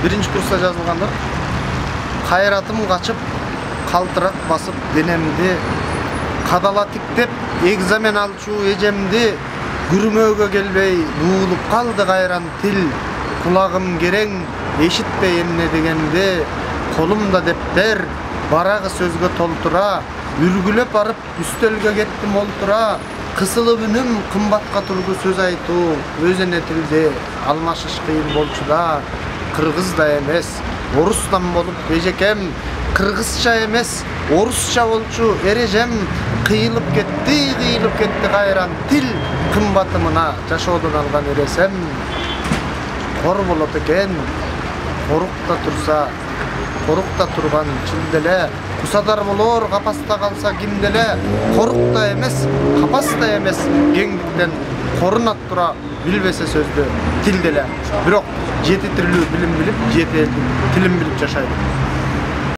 Birinci kursta жазылгандыр. Кайратым качып, калтырак басып денемди, кадала тиктеп, экзамен алчу эжемди, күрмөөгө келбей нуулуп калды кайран тил. Кулагым керең, эшитпей эмне дегенди, колумда дептер, барагы сөзгө толтура, үргүлөп барып үстөлгө кеттим олтура. Кысылып үнүм кымбатка турду сөз айтуу, өз эне тилде алмашыш кыйын болчу да. Кыргыз да эмес, орустан болуп эжекем, кыргызча эмес, орусча болчу эрежем. Кыйылып кетти кайран тил, кымбатымына жашоодон алган эресем. Кор болот экен, корукта турса, корукта турган чилделе, кусадар болор капаста калса кимделе. Корукта эмес, капаста эмес, кеңдиктен корунат тура билбесе сөздү тилделе. Бирок жети тилүү билим билип, жети элдин тилин билип жашайды.